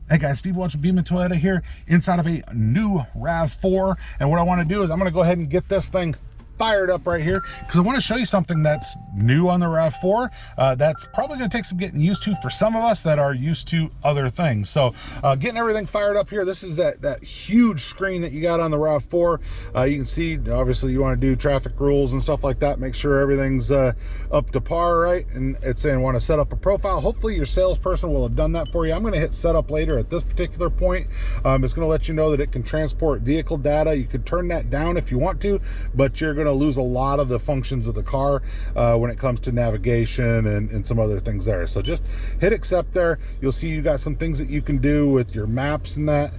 Hey guys, Steve watching Beeman Toyota here inside of a new RAV4. And what I want to do is I'm going to go ahead and get this thing fired up right here because I want to show you something that's new on the RAV4 that's probably going to take some getting used to for some of us that are used to other things. So getting everything fired up here, this is that huge screen that you got on the RAV4. You can see, obviously, you want to do traffic rules and stuff like that, make sure everything's up to par, right? And it's saying want to set up a profile. Hopefully your salesperson will have done that for you. I'm going to hit setup later at this particular point. It's going to let you know that it can transport vehicle data. You could turn that down if you want to, but you're going to lose a lot of the functions of the car when it comes to navigation and some other things there. So just hit accept there. You'll see you got some things that you can do with your maps and that.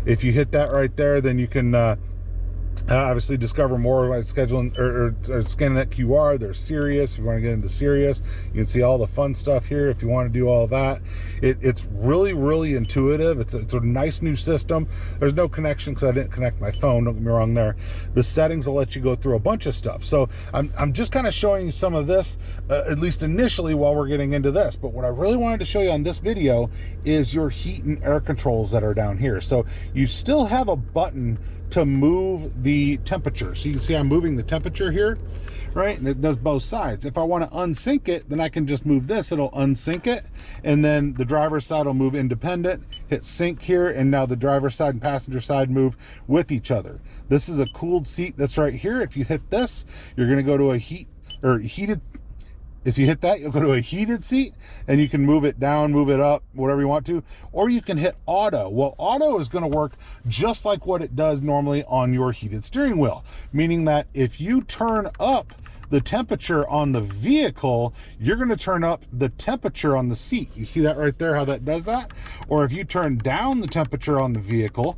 If you hit that right there, then you can obviously discover more by scheduling or scanning that QR. There's Sirius. If you want to get into Sirius, you can see all the fun stuff here. If you want to do all that, it's really intuitive. It's a nice new system. There's no connection because I didn't connect my phone, don't get me wrong there. The settings will let you go through a bunch of stuff. So I'm just kind of showing you some of this, at least initially, while we're getting into this. But what I really wanted to show you on this video is your heat and air controls that are down here. So you still have a button to move the temperature. So you can see I'm moving the temperature here, right? And it does both sides. If I want to unsync it, then I can just move this, it'll unsync it. And then the driver's side will move independent, hit sync here, and now the driver's side and passenger side move with each other. This is a cooled seat that's right here. If you hit this, you're gonna go to a heated. If you hit that, you'll go to a heated seat and you can move it down, move it up, whatever you want to, or you can hit auto. Well, auto is going to work just like what it does normally on your heated steering wheel, meaning that if you turn up the temperature on the vehicle, you're going to turn up the temperature on the seat. You see that right there, how that does that? Or if you turn down the temperature on the vehicle,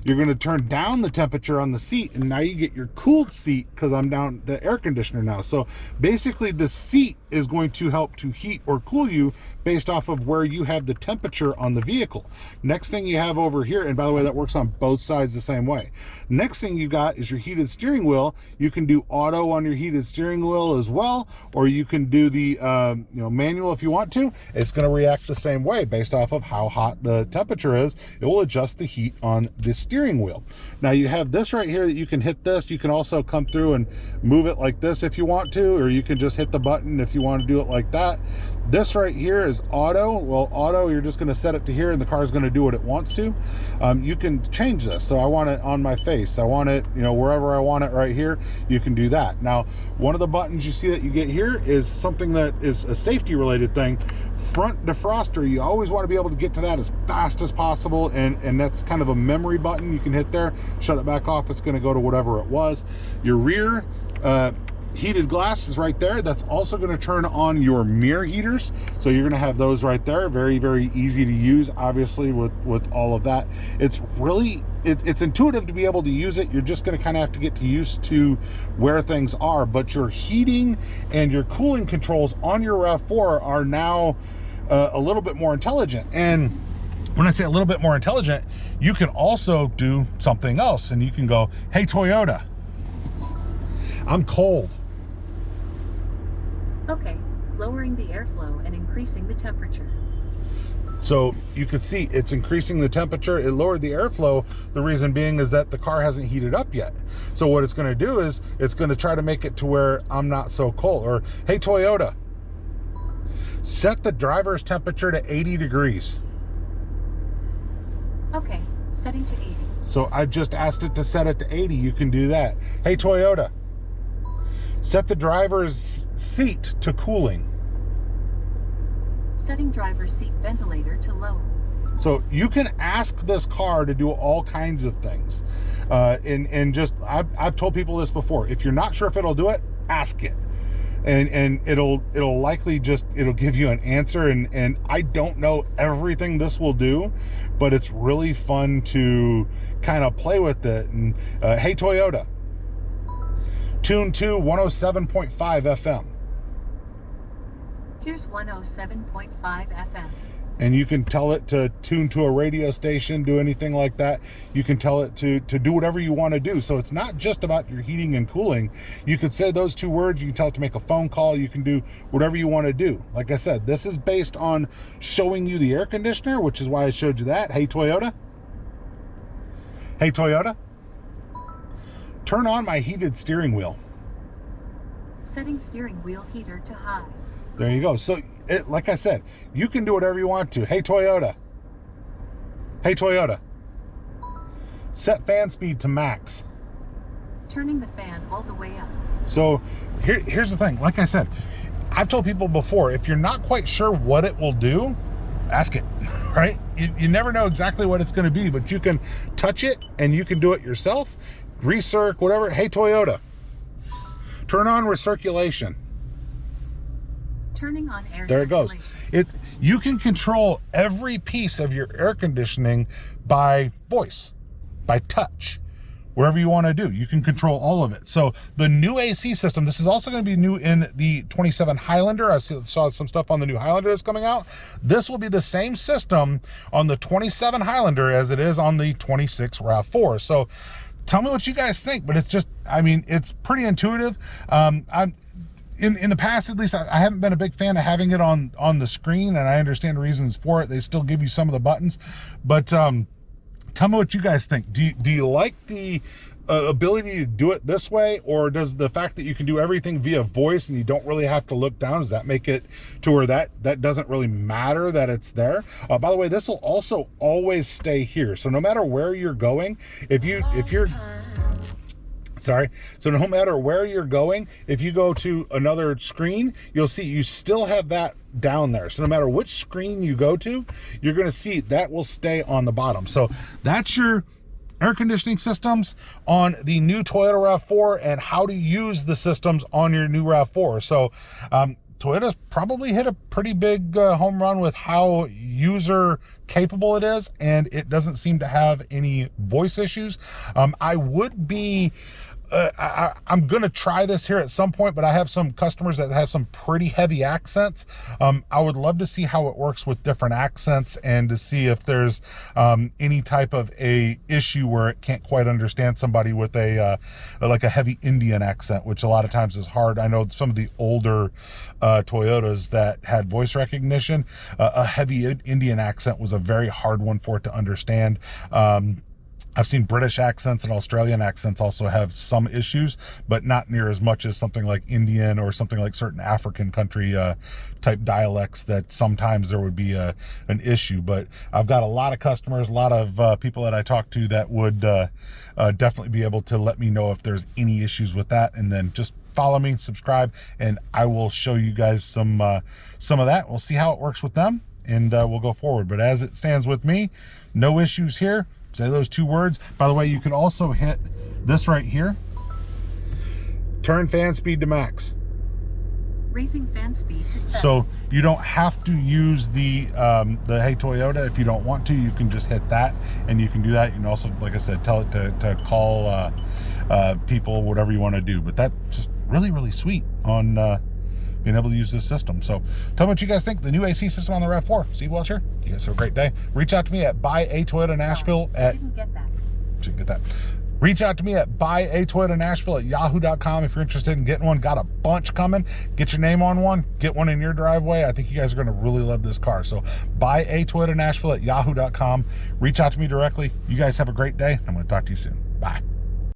you're going to turn down the temperature on the seat, and now you get your cooled seat because I'm down the air conditioner now. So basically the seat is going to help to heat or cool you based off of where you have the temperature on the vehicle. Next thing you have over here, and by the way, that works on both sides the same way. Next thing you got is your heated steering wheel. You can do auto on your heated steering wheel as well, or you can do the manual if you want to. It's going to react the same way based off of how hot the temperature is. It will adjust the heat on the steering wheel. Now you have this right here that you can hit this. You can also come through and move it like this if you want to, or you can just hit the button if you want to do it like that. This right here is auto. Well, auto, you're just going to set it to here and the car is going to do what it wants to. You can change this. So I want it on my face. I want it, wherever I want it right here. You can do that. Now, one of the buttons you see that you get here is something that is a safety related thing. Front defroster, you always want to be able to get to that as fast as possible. And that's kind of a memory button you can hit there. Shut it back off. It's going to go to whatever it was. Your rear, heated glass is right there. That's also going to turn on your mirror heaters. So you're going to have those right there. Very easy to use, obviously, with all of that. It's really, it's intuitive to be able to use it. You're just going to kind of have to get used to where things are. But your heating and your cooling controls on your RAV4 are now a little bit more intelligent. And when I say a little bit more intelligent, you can also do something else. And you can go, hey, Toyota, I'm cold. Okay, lowering the airflow and increasing the temperature. So you can see it's increasing the temperature. It lowered the airflow. The reason being is that the car hasn't heated up yet. So what it's going to do is it's going to try to make it to where I'm not so cold. Or, hey, Toyota, set the driver's temperature to 80 degrees. Okay, setting to 80. So I just asked it to set it to 80. You can do that. Hey, Toyota, set the driver's seat to cooling. Setting driver's seat ventilator to low. So you can ask this car to do all kinds of things. I've told people this before. If you're not sure if it'll do it, ask it. And it'll likely it'll give you an answer. And I don't know everything this will do, but it's really fun to kind of play with it. And hey, Toyota, tune to 107.5 FM. Here's 107.5 FM. and you can tell it to tune to a radio station, do anything like that. You can tell it to do whatever you want to do. So it's not just about your heating and cooling. You could say those two words, you can tell it to make a phone call, you can do whatever you want to do. Like I said, this is based on showing you the air conditioner, which is why I showed you that. Hey Toyota, turn on my heated steering wheel. Setting steering wheel heater to high. There you go. So, like I said, you can do whatever you want to. Hey Toyota, set fan speed to max. Turning the fan all the way up. So here's the thing. Like I said, I've told people before, if you're not quite sure what it will do, ask it, right? You never know exactly what it's going to be, but you can touch it and you can do it yourself. Recirc, whatever. Hey Toyota, turn on recirculation. Turning on air There it goes. You can control every piece of your air conditioning by voice, by touch, wherever you want to do. You can control all of it. So the new AC system, this is also going to be new in the 27 Highlander. I saw some stuff on the new Highlander that's coming out. This will be the same system on the 27 Highlander as it is on the 26 RAV4. So tell me what you guys think, but it's just, I mean, it's pretty intuitive. In the past, at least, I haven't been a big fan of having it on the screen, and I understand the reasons for it. They still give you some of the buttons, but tell me what you guys think. Do you like the ability to do it this way, or does the fact that you can do everything via voice and you don't really have to look down, does that make it to where that doesn't really matter that it's there? By the way, this will also always stay here, so no matter where you're going, so no matter where you're going, if you go to another screen, you'll see you still have that down there. So no matter which screen you go to, you're going to see that will stay on the bottom. So that's your air conditioning systems on the new Toyota RAV4 and how to use the systems on your new RAV4. So Toyota's probably hit a pretty big home run with how user capable it is, and it doesn't seem to have any voice issues. I would be I'm going to try this here at some point, but I have some customers that have some pretty heavy accents. I would love to see how it works with different accents and to see if there's any type of a issue where it can't quite understand somebody with a like a heavy Indian accent, which a lot of times is hard. I know some of the older Toyotas that had voice recognition, a heavy Indian accent was a very hard one for it to understand. I've seen British accents and Australian accents also have some issues, but not near as much as something like Indian or something like certain African country type dialects that sometimes there would be an issue. But I've got a lot of customers, a lot of people that I talk to that would definitely be able to let me know if there's any issues with that. And then just follow me, subscribe, and I will show you guys some of that. We'll see how it works with them, and we'll go forward. But as it stands with me, no issues here. Say those two words. By the way, you can also hit this right here. Turn fan speed to max. Raising fan speed to 7. So you don't have to use the Hey Toyota if you don't want to. You can just hit that, and you can do that. You can also, like I said, tell it to call people, whatever you want to do. But that's just really, really sweet on being able to use this system. So tell me what you guys think. The new AC system on the RAV4. Steve Welch here. You guys have a great day. Reach out to me at Buy a Toyota Nashville at... Didn't get that. Didn't get that. Reach out to me at buyatoyotanashville@yahoo.com if you're interested in getting one. Got a bunch coming. Get your name on one. Get one in your driveway. I think you guys are going to really love this car. So buyatoyotanashville@yahoo.com. Reach out to me directly. You guys have a great day. I'm going to talk to you soon. Bye.